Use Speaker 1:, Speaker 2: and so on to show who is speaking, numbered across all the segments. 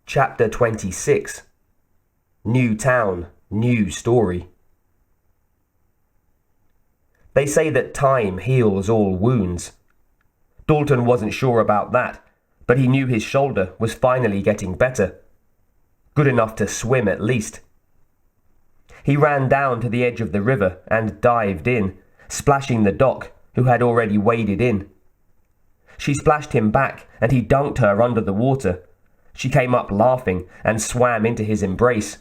Speaker 1: Chapter 26. New town, new story. They say that time heals all wounds. Dalton wasn't sure about that, but he knew his shoulder was finally getting better. Good enough to swim at least. He ran down to the edge of the river and dived in, splashing the Doc, who had already waded in. She splashed him back and he dunked her under the water. She came up laughing and swam into his embrace.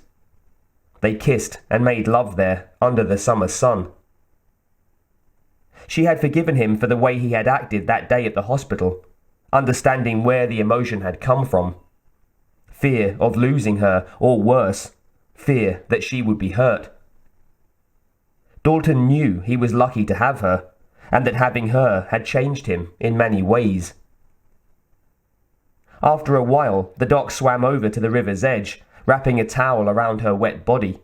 Speaker 1: They kissed and made love there under the summer sun. She had forgiven him for the way he had acted that day at the hospital, understanding where the emotion had come from. Fear of losing her, or worse, fear that she would be hurt. Dalton knew he was lucky to have her, and that having her had changed him in many ways. After a while, the Doc swam over to the river's edge, wrapping a towel around her wet body.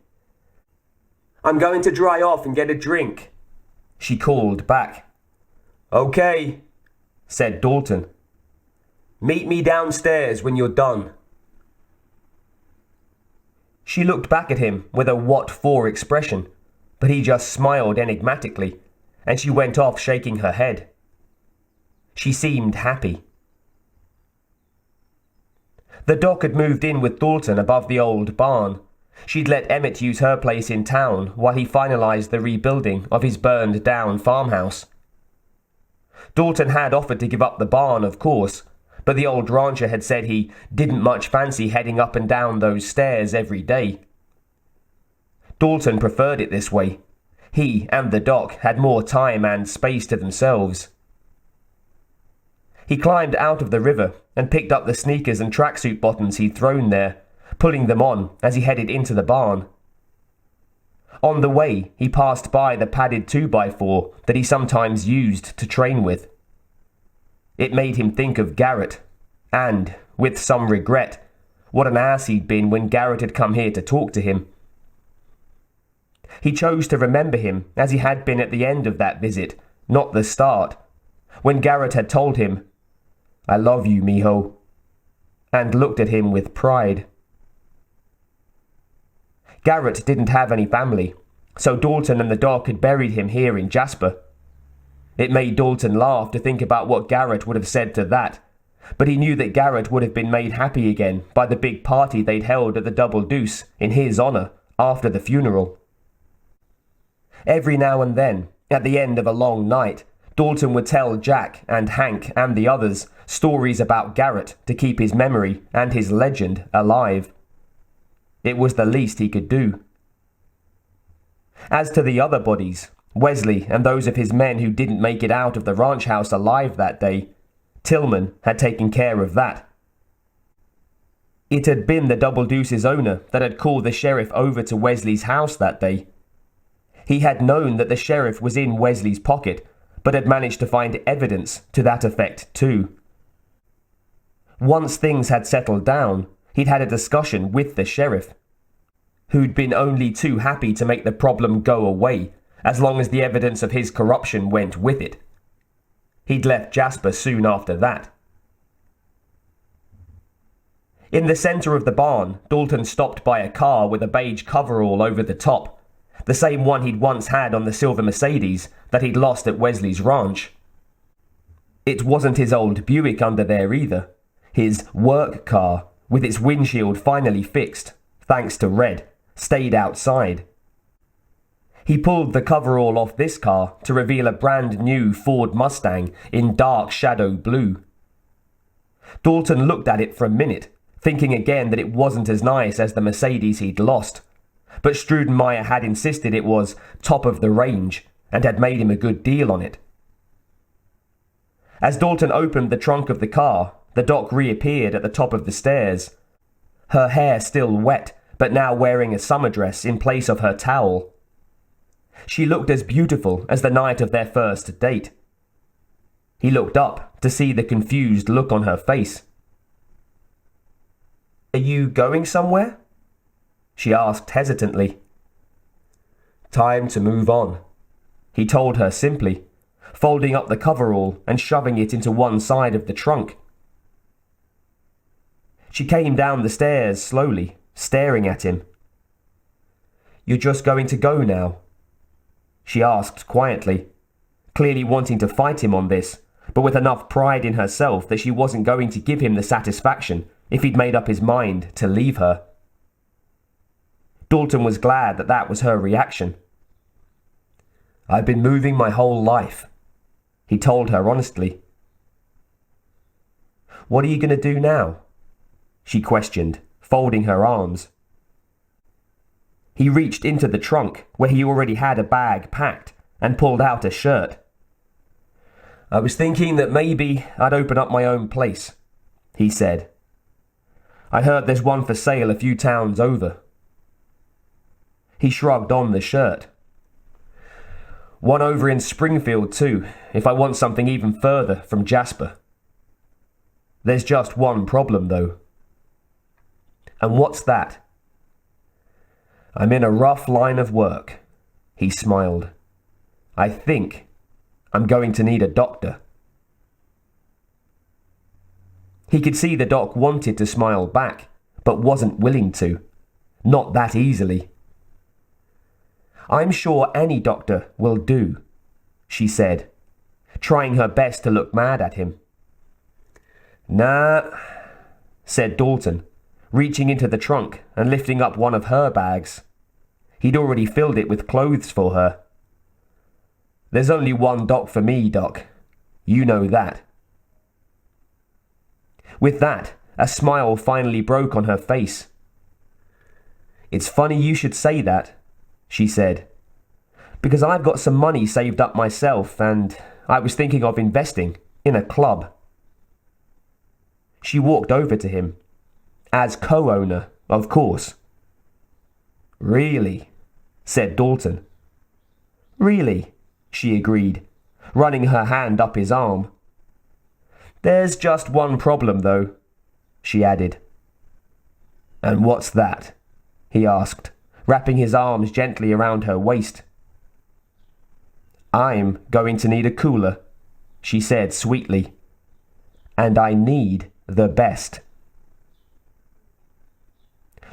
Speaker 1: "I'm going to dry off and get a drink," she called back. "Okay," said Dalton. "Meet me downstairs when you're done." She looked back at him with a what for expression, but he just smiled enigmatically, and she went off shaking her head. She seemed happy. The Doc had moved in with Dalton above the old barn. She'd let Emmett use her place in town while he finalised the rebuilding of his burned-down farmhouse. Dalton had offered to give up the barn, of course, but the old rancher had said he didn't much fancy heading up and down those stairs every day. Dalton preferred it this way. He and the Doc had more time and space to themselves. He climbed out of the river and picked up the sneakers and tracksuit bottoms he'd thrown there, pulling them on as he headed into the barn. On the way, he passed by the padded 2x4 that he sometimes used to train with. It made him think of Garrett, and, with some regret, what an ass he'd been when Garrett had come here to talk to him. He chose to remember him as he had been at the end of that visit, not the start, when Garrett had told him, "I love you, mijo," and looked at him with pride. Garrett didn't have any family, so Dalton and the Doc had buried him here in Jasper. It made Dalton laugh to think about what Garrett would have said to that, but he knew that Garrett would have been made happy again by the big party they'd held at the Double Deuce in his honour after the funeral. Every now and then, at the end of a long night, Dalton would tell Jack and Hank and the others stories about Garrett to keep his memory and his legend alive. It was the least he could do. As to the other bodies, Wesley and those of his men who didn't make it out of the ranch house alive that day, Tillman had taken care of that. It had been the Double Deuce's owner that had called the sheriff over to Wesley's house that day. He had known that the sheriff was in Wesley's pocket, but had managed to find evidence to that effect too. Once things had settled down, he'd had a discussion with the sheriff, who'd been only too happy to make the problem go away, as long as the evidence of his corruption went with it. He'd left Jasper soon after that. In the centre of the barn, Dalton stopped by a car with a beige coverall over the top, the same one he'd once had on the silver Mercedes that he'd lost at Wesley's ranch. It wasn't his old Buick under there either. His work car, with its windshield finally fixed, thanks to Red, stayed outside. He pulled the coverall off this car to reveal a brand new Ford Mustang in dark shadow blue. Dalton looked at it for a minute, thinking again that it wasn't as nice as the Mercedes he'd lost, but Strudenmeyer had insisted it was top of the range and had made him a good deal on it. As Dalton opened the trunk of the car, the Doc reappeared at the top of the stairs, her hair still wet, but now wearing a summer dress in place of her towel. She looked as beautiful as the night of their first date. He looked up to see the confused look on her face. "Are you going somewhere?" she asked hesitantly. "Time to move on," he told her simply, folding up the coverall and shoving it into one side of the trunk. She came down the stairs slowly, staring at him. "You're just going to go now?" she asked quietly, clearly wanting to fight him on this, but with enough pride in herself that she wasn't going to give him the satisfaction if he'd made up his mind to leave her. Dalton was glad that that was her reaction. "I've been moving my whole life," he told her honestly. "What are you going to do now?" she questioned, folding her arms. He reached into the trunk where he already had a bag packed and pulled out a shirt. "I was thinking that maybe I'd open up my own place," he said. "I heard there's one for sale a few towns over." He shrugged on the shirt. "One over in Springfield too, if I want something even further from Jasper. There's just one problem though." "And what's that?" "I'm in a rough line of work," he smiled. "I think I'm going to need a doctor." He could see the doc wanted to smile back, but wasn't willing to. Not that easily. "I'm sure any doctor will do," she said, trying her best to look mad at him. "Nah," said Dalton, reaching into the trunk and lifting up one of her bags. He'd already filled it with clothes for her. "There's only one doc for me, Doc. You know that." With that, a smile finally broke on her face. "It's funny you should say that," she said, "because I've got some money saved up myself and I was thinking of investing in a club." She walked over to him. As co-owner, of course. "Really?" said Dalton. "Really," she agreed, running her hand up his arm. "There's just one problem, though," she added. "And what's that?" he asked, wrapping his arms gently around her waist. "I'm going to need a cooler," she said sweetly. "And I need the best."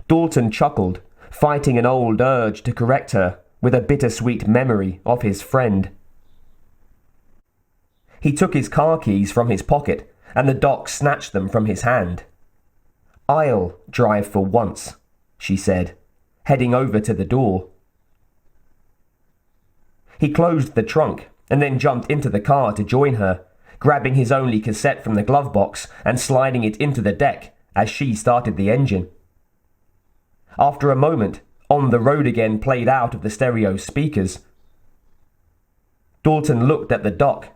Speaker 1: Dalton chuckled, fighting an old urge to correct her with a bittersweet memory of his friend. He took his car keys from his pocket and the doc snatched them from his hand. "I'll drive for once," she said, heading over to the door. He closed the trunk and then jumped into the car to join her, grabbing his only cassette from the glove box and sliding it into the deck as she started the engine. After a moment, "On the Road Again" played out of the stereo speakers. Dalton looked at the doc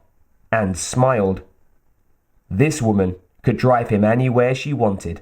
Speaker 1: and smiled. This woman could drive him anywhere she wanted.